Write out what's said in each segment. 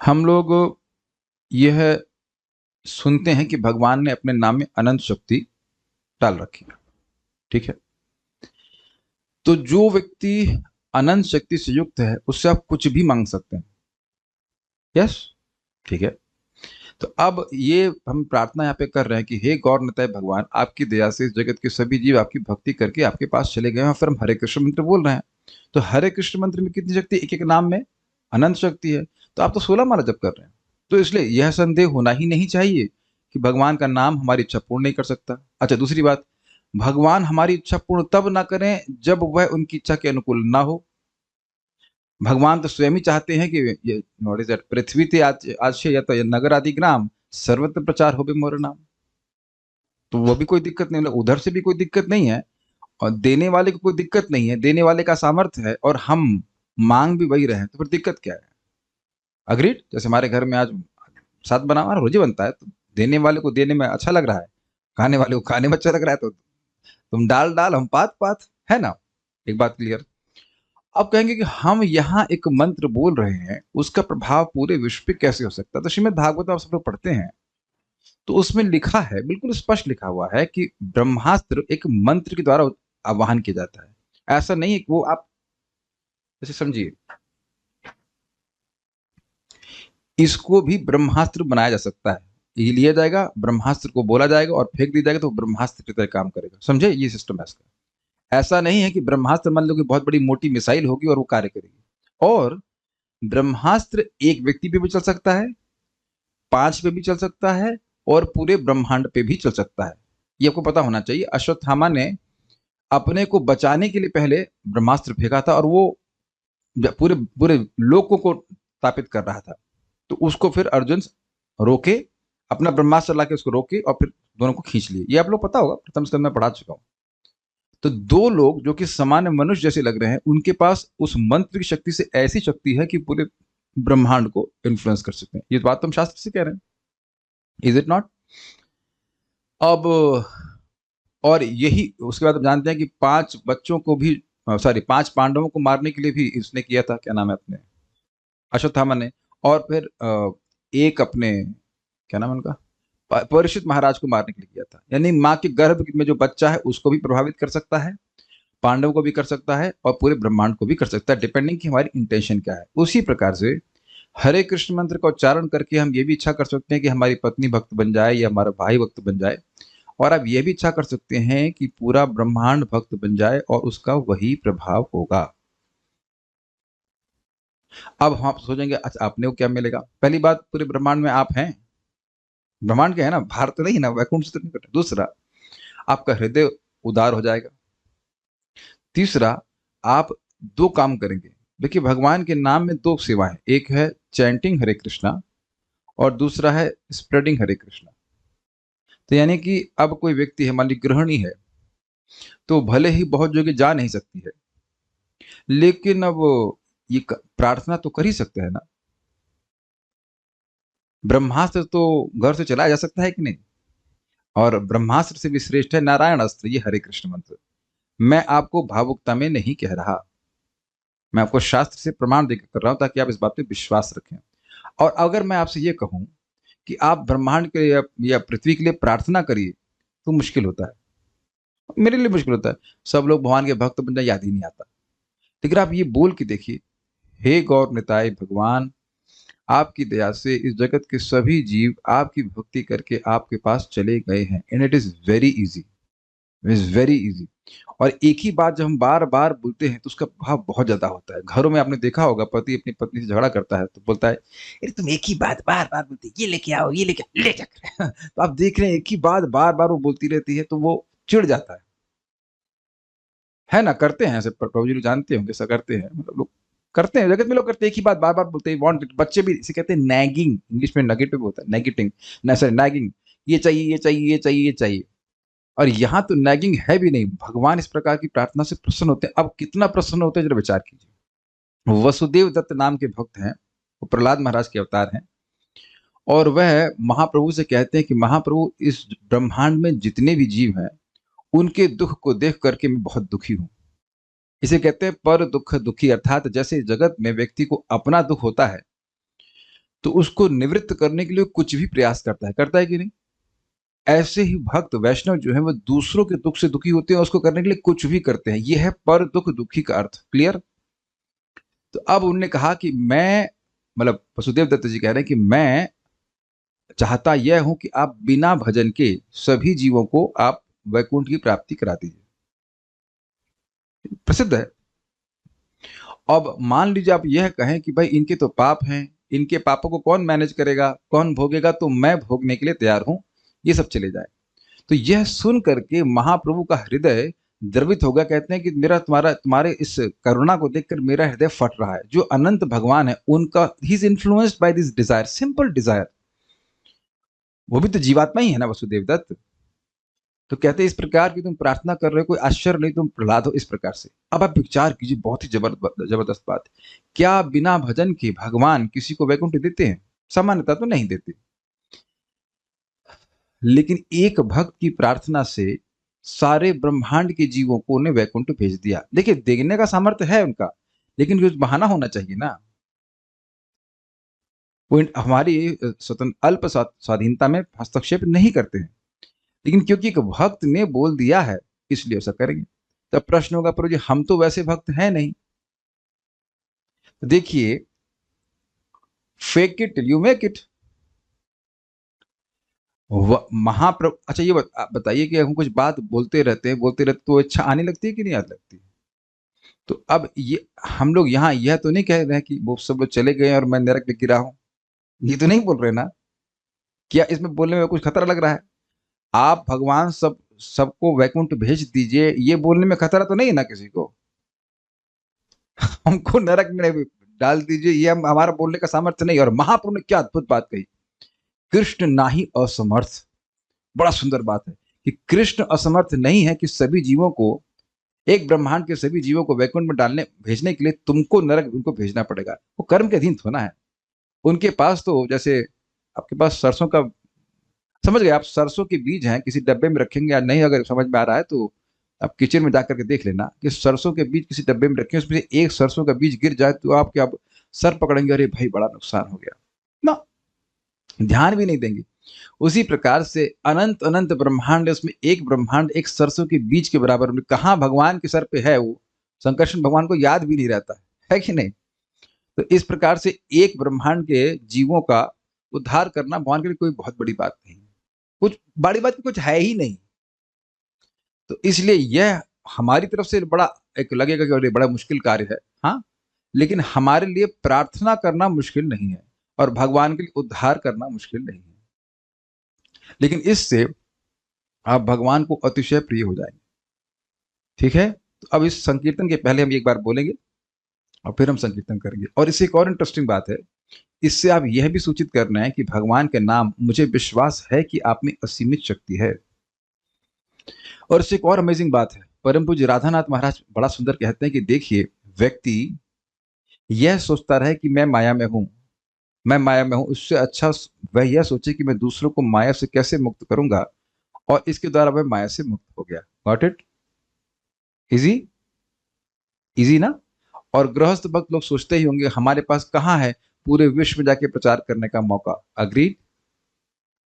हम लोग यह सुनते हैं कि भगवान ने अपने नाम में अनंत शक्ति डाल रखी है। ठीक है, तो जो व्यक्ति अनंत शक्ति से युक्त है उससे आप कुछ भी मांग सकते हैं। यस, ठीक है। तो अब ये हम प्रार्थना यहाँ पे कर रहे हैं कि हे गौर निताय भगवान, आपकी दया से इस जगत के सभी जीव आपकी भक्ति करके आपके पास चले गए हैं और फिर हम हरे कृष्ण मंत्र बोल रहे हैं। तो हरे कृष्ण मंत्र में कितनी शक्ति, एक एक नाम में अनंत शक्ति है। तो आप तो 16 माला जप कर रहे हैं, तो इसलिए यह संदेह होना ही नहीं चाहिए कि भगवान का नाम हमारी इच्छा पूर्ण नहीं कर सकता। अच्छा, दूसरी बात, भगवान हमारी इच्छा पूर्ण तब ना करें जब वह उनकी इच्छा के अनुकूल ना हो। भगवान तो स्वयं ही चाहते हैं कि ये व्हाट इज दैट, पृथ्वी ते आज या तो नगर आदि ग्राम सर्वत्र प्रचार हो मोर नाम। तो वो भी कोई दिक्कत नहीं, मतलब उधर से भी कोई दिक्कत नहीं है और देने वाले को कोई दिक्कत नहीं है, देने वाले का सामर्थ्य है और हम मांग भी वही रहे हैं, तो फिर दिक्कत क्या है। अग्रीड। जैसे हमारे घर में आज साथ बना हुआ रोजी बनता है, तो देने वाले को देने में अच्छा लग रहा है, खाने वाले को खाने में अच्छा लग रहा है, तो तुम डाल डाल हम पात पात, है ना। एक बात क्लियर। अब कहेंगे कि हम यहाँ एक मंत्र बोल रहे हैं, उसका प्रभाव पूरे विश्व पे कैसे हो सकता है। तो श्रीमद् भागवत आप सब लोग पढ़ते हैं, तो उसमें लिखा है, बिल्कुल स्पष्ट लिखा हुआ है कि ब्रह्मास्त्र एक मंत्र के द्वारा आवाहन किया जाता है। ऐसा नहीं है कि वो आप जैसे समझिए, इसको भी ब्रह्मास्त्र बनाया जा सकता है। ये लिया जाएगा, ब्रह्मास्त्र को बोला जाएगा और फेंक दिया जाएगा, तो ब्रह्मास्त्र की तरह काम करेगा। समझे, ये सिस्टम है इसका। ऐसा नहीं है कि ब्रह्मास्त्र मान लो कि बहुत बड़ी मोटी मिसाइल होगी और वो कार्य करेगी। और ब्रह्मास्त्र एक व्यक्ति पे भी चल सकता है, 5 पे भी चल सकता है और पूरे ब्रह्मांड पे भी चल सकता है। ये आपको पता होना चाहिए। अश्वत्थामा ने अपने को बचाने के लिए पहले ब्रह्मास्त्र फेंका था और वो पूरे पूरे लोगों को तापित कर रहा था। तो उसको फिर अर्जुन रोके, अपना ब्रह्मास्त्र ला के उसको रोके और फिर दोनों को खींच लिए। ये आप लोग पता होगा, प्रथम स्कंद में पढ़ा चुका हूं। तो दो लोग जो कि सामान्य मनुष्य जैसे लग रहे हैं, उनके पास उस मंत्र की शक्ति से ऐसी शक्ति है कि पूरे ब्रह्मांड को इन्फ्लुएंस कर सकते हैं। ये बात तो हम शास्त्र से कह रहे हैं, इज इट नॉट। अब और यही उसके बाद हम जानते हैं कि 5 बच्चों को भी, सॉरी 5 पांडवों को मारने के लिए भी इसने किया था, क्या नाम है अपने, अश्वत्थामा ने। और फिर एक अपने, क्या नाम है उनका, परीक्षित महाराज को मारने के लिए किया था। यानी माँ के गर्भ में जो बच्चा है उसको भी प्रभावित कर सकता है, पांडव को भी कर सकता है और पूरे ब्रह्मांड को भी कर सकता है, डिपेंडिंग कि हमारी इंटेंशन क्या है। उसी प्रकार से हरे कृष्ण मंत्र का उच्चारण करके हम ये भी इच्छा कर सकते हैं कि हमारी पत्नी भक्त बन जाए या हमारा भाई भक्त बन जाए। और आप ये भी इच्छा कर सकते हैं कि पूरा ब्रह्मांड भक्त बन जाए और उसका वही प्रभाव होगा। अब हम सोचेंगे, अच्छा आपने को क्या मिलेगा। पहली बात, पूरे ब्रह्मांड में आप हैं, ब्रह्मांड के है ना, भारत नहीं ना, वैकुंठ से तो नहीं कटे। दूसरा, आपका हृदय उदार हो जाएगा। तीसरा, आप 2 काम करेंगे। देखिए, भगवान के नाम में 2 सेवाएं, एक है चैंटिंग हरे कृष्णा और दूसरा है स्प्रेडिंग हरे कृष्णा। तो यानी कि अब कोई व्यक्ति है, मान ली गृहिणी है, तो भले ही बहुत जगह जा नहीं सकती है, लेकिन अब ये प्रार्थना तो कर ही सकते हैं ना। ब्रह्मास्त्र तो घर से चलाया जा सकता है कि नहीं। और ब्रह्मास्त्र से भी श्रेष्ठ है नारायण अस्त्र, ये हरे कृष्ण मंत्र। मैं आपको भावुकता में नहीं कह रहा, मैं आपको शास्त्र से प्रमाण देकर कर रहा हूं ताकि आप इस बात पे विश्वास रखें। और अगर मैं आपसे ये कहूं कि आप ब्रह्मांड के या पृथ्वी के लिए प्रार्थना करिए, तो मुश्किल होता है, मेरे लिए मुश्किल होता है। सब लोग भगवान के भक्त बन जाए, याद ही नहीं आता। लेकिन आप ये बोल के देखिए, हे गौर निताय भगवान, आपकी दया से इस जगत के सभी जीव आपकी भक्ति करके आपके पास चले गए हैं। And it is very easy, is very easy. और एक ही बात जब हम बार बार बोलते हैं तो उसका प्रभाव बहुत ज्यादा होता है। घरों में आपने देखा होगा, पति अपनी पत्नी से झगड़ा करता है तो बोलता है, अरे तुम एक ही बात बार बार बोलती, ये लेके आओ, ये लेके ले जाकर तो आप देख रहे हैं एक ही बात बार बार वो बोलती रहती है, तो वो चिढ़ जाता है ना। करते हैं ऐसे, प्रभु जी लोग जानते होंगे, ऐसा करते हैं, मतलब लोग करते हैं, जगत में लोग करते हैं, एक ही बात बार बार बोलते हैं, वांट इट। बच्चे भी इसे कहते हैं नैगिंग, इंग्लिश में नेगेटिव होता है, नेगेटिंग, सॉरी नैगिंग। ये चाहिए, ये चाहिए, ये चाहिए, ये चाहिए। और यहाँ तो नैगिंग है भी नहीं, भगवान इस प्रकार की प्रार्थना से प्रसन्न होते हैं। अब कितना प्रसन्न होते हैं जरा विचार कीजिए। वसुदेव दत्त नाम के भक्त हैं, वो प्रहलाद महाराज के अवतार हैं, और वह महाप्रभु से कहते हैं कि महाप्रभु, इस ब्रह्मांड में जितने भी जीव हैं उनके दुख को देख करके मैं बहुत दुखी हूं। इसे कहते हैं पर दुख दुखी, अर्थात जैसे जगत में व्यक्ति को अपना दुख होता है, तो उसको निवृत्त करने के लिए कुछ भी प्रयास करता है कि नहीं? ऐसे ही भक्त वैष्णव जो है वो दूसरों के दुख से दुखी होते हैं, उसको करने के लिए कुछ भी करते हैं। यह है पर दुख दुखी का अर्थ। क्लियर? तो अब उन्होंने कहा कि मैं, मतलब वसुदेव दत्त जी कह रहे हैं कि मैं चाहता यह हूं कि आप बिना भजन के सभी जीवों को आप वैकुंठ की प्राप्ति करा दीजिए। प्रसिद्ध है। अब मान लीजिए आप यह कहें कि भाई इनके तो पाप हैं, इनके पापों को कौन मैनेज करेगा, कौन भोगेगा, तो मैं भोगने के लिए तैयार हूं, ये सब चले जाए। तो यह सुन करके महाप्रभु का हृदय द्रवित हो गया। कहते हैं कि मेरा तुम्हारे इस करुणा को देखकर मेरा हृदय फट रहा है। जो अनंत भगवान है उनका, he is influenced by this desire, simple desire. वो भी तो जीवात्मा ही है ना वसुदेव दत्त। तो कहते हैं इस प्रकार की तुम प्रार्थना कर रहे हो, कोई आश्चर्य नहीं तुम प्रहलाद हो इस प्रकार से। अब आप विचार कीजिए, बहुत ही जबरदस्त बात है। क्या बिना भजन के भगवान किसी को वैकुंठ देते हैं? सामान्यतः तो नहीं देते, लेकिन एक भक्त की प्रार्थना से सारे ब्रह्मांड के जीवों को उन्हें वैकुंठ भेज दिया। देखिए, देखने का सामर्थ्य है उनका, लेकिन कुछ बहाना होना चाहिए ना। वो हमारी स्वतंत्र अल्प स्वाधीनता में हस्तक्षेप नहीं करते हैं, लेकिन क्योंकि एक भक्त ने बोल दिया है इसलिए ऐसा करेंगे। तब प्रश्न होगा, पर जी हम तो वैसे भक्त हैं नहीं। देखिए, fake it till you make it. महाप्रभु, अच्छा ये बताइए कि हम कुछ बात बोलते रहते तो इच्छा आने लगती है कि नहीं आने लगती? तो अब ये हम लोग यहाँ यह तो नहीं कह रहे हैं कि वो सब लोग चले गए और मैं नरक में गिरा हूं, ये तो नहीं बोल रहे ना। क्या इसमें बोलने में कुछ खतरा लग रहा है? आप भगवान सबको वैकुंठ भेज दीजिए, ये बोलने में खतरा तो नहीं है ना किसी को? हमको नरक में डाल दीजिए, ये हमारा बोलने का सामर्थ्य नहीं। और महाप्रभु ने क्या अद्भुत बात कही, कृष्ण नाही असमर्थ। बड़ा सुंदर बात है कि कृष्ण असमर्थ नहीं है कि सभी जीवों को, एक ब्रह्मांड के सभी जीवों को वैकुंठ में डालने भेजने के लिए तुमको नरक उनको भेजना पड़ेगा। वो कर्म के अधीन थोड़ा है। उनके पास तो जैसे आपके पास सरसों का, समझ गए आप, सरसों के बीज हैं, किसी डब्बे में रखेंगे या नहीं, अगर समझ में आ रहा है तो आप किचन में जाकर के देख लेना कि सरसों के बीज किसी डब्बे में रखें, उसमें से एक सरसों का बीज गिर जाए तो आप क्या सर पकड़ेंगे, अरे भाई बड़ा नुकसान हो गया ना, ध्यान भी नहीं देंगे। उसी प्रकार से अनंत अनंत ब्रह्मांड, उसमें एक ब्रह्मांड एक सरसों के बीज के बराबर में, कहाँ भगवान के सर पे है वो, संकर्षण भगवान को याद भी नहीं रहता है कि नहीं? तो इस प्रकार से एक ब्रह्मांड के जीवों का उद्धार करना भगवान के लिए कोई बहुत बड़ी बात नहीं, कुछ बड़ी बात कुछ है ही नहीं। तो इसलिए यह हमारी तरफ से बड़ा एक लगेगा कि बड़ा मुश्किल कार्य है, हाँ, लेकिन हमारे लिए प्रार्थना करना मुश्किल नहीं है और भगवान के लिए उद्धार करना मुश्किल नहीं है। लेकिन इससे आप भगवान को अतिशय प्रिय हो जाएंगे। ठीक है? तो अब इस संकीर्तन के पहले हम एक बार बोलेंगे और फिर हम संकीर्तन करेंगे। और इससे एक और इंटरेस्टिंग बात है, इससे आप यह भी सूचित करना है कि भगवान के नाम, मुझे विश्वास है कि आप में असीमित शक्ति है। और इससे एक और अमेजिंग बात है, परम पूज्य राधानाथ महाराज बड़ा सुंदर कहते हैं कि देखिए, व्यक्ति यह सोचता रहे कि मैं माया में हूं, मैं माया में हूं, उससे अच्छा वह यह सोचे कि मैं दूसरों को माया से कैसे मुक्त करूंगा और इसके द्वारा वह माया से मुक्त हो गया। Got it? इजी, इजी ना? और गृहस्थ भक्त लोग सोचते ही होंगे हमारे पास कहाँ है पूरे विश्व में जाके प्रचार करने का मौका। अग्रीड?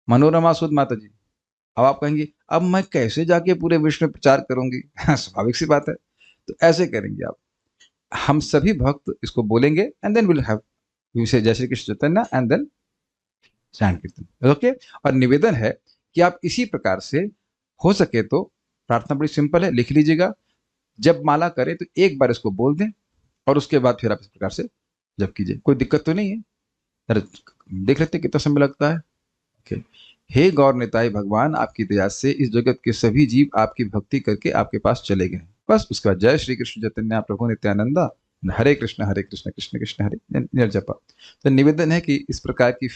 मनोरमा सुद माता जी, अब आप कहेंगे अब मैं कैसे जाके पूरे विश्व में प्रचार करूंगी? स्वाभाविक सी बात है। तो ऐसे करेंगे आप, हम सभी भक्त इसको बोलेंगे and then will have we say Jai Shri Krishna Chaitanya and then sankirtan. Okay? और निवेदन है कि आप इसी प्रकार से हो सके तो, प्रार्थना बड़ी सिंपल है, लिख लीजिएगा, जब माला करें तो एक बार इसको बोल दें और उसके बाद फिर आप इस प्रकार से जब कीजिए। कोई दिक्कत तो नहीं है? अरे देख लेते कितना समय लगता है। ओके। हे गौर निताई भगवान, आपकी दया से इस जगत के सभी जीव आपकी भक्ति करके आपके पास चले गए। बस उसके बाद जय श्री कृष्ण चैतन्य प्रभु नित्यानंदा, हरे कृष्ण कृष्ण कृष्ण हरे निर्जपा। तो निवेदन है कि इस प्रकार की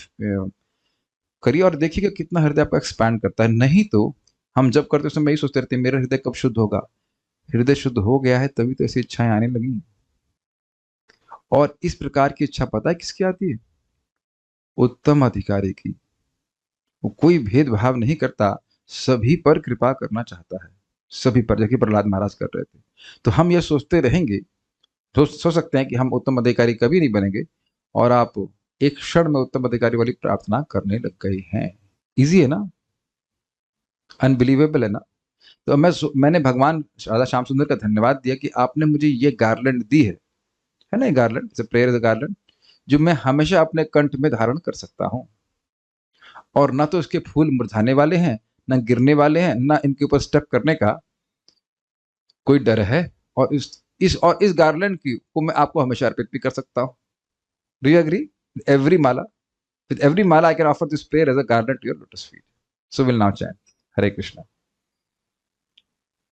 करिए और देखिएगा कितना हृदय आपका एक्सपैंड करता है। नहीं तो हम जब करते समय यही सोचते रहते हैं मेरा हृदय कब शुद्ध होगा। हृदय शुद्ध हो गया है तभी तो ऐसी इच्छाएं आने लगी। और इस प्रकार की इच्छा पता है किसकी आती है? उत्तम अधिकारी की। वो कोई भेदभाव नहीं करता, सभी पर कृपा करना चाहता है, सभी पर, जैसे प्रहलाद महाराज कर रहे थे। तो हम ये सोचते रहेंगे, सोच सकते हैं कि हम उत्तम अधिकारी कभी नहीं बनेंगे और आप एक क्षण में उत्तम अधिकारी वाली प्रार्थना करने लग गए हैं। इजी है ना, अनबिलीवेबल है ना। तो मैंने भगवान राधा श्याम सुंदर का धन्यवाद दिया कि आपने मुझे ये गार्लैंड दी है ना, ये गार्लैंड, प्रेयर इज गार्लैंड, जो मैं हमेशा अपने कंठ में धारण कर सकता हूँ। और ना तो इसके फूल मुरझाने वाले हैं, ना गिरने वाले हैं, ना इनके ऊपर स्टेप करने का कोई डर है। और इस गार्लैंड की को मैं आपको हमेशा अर्पित भी कर सकता हूँ। Do you agree? Every mala, with every mala I can offer this prayer as a garland to your lotus feet. So we'll now chant Hare Krishna.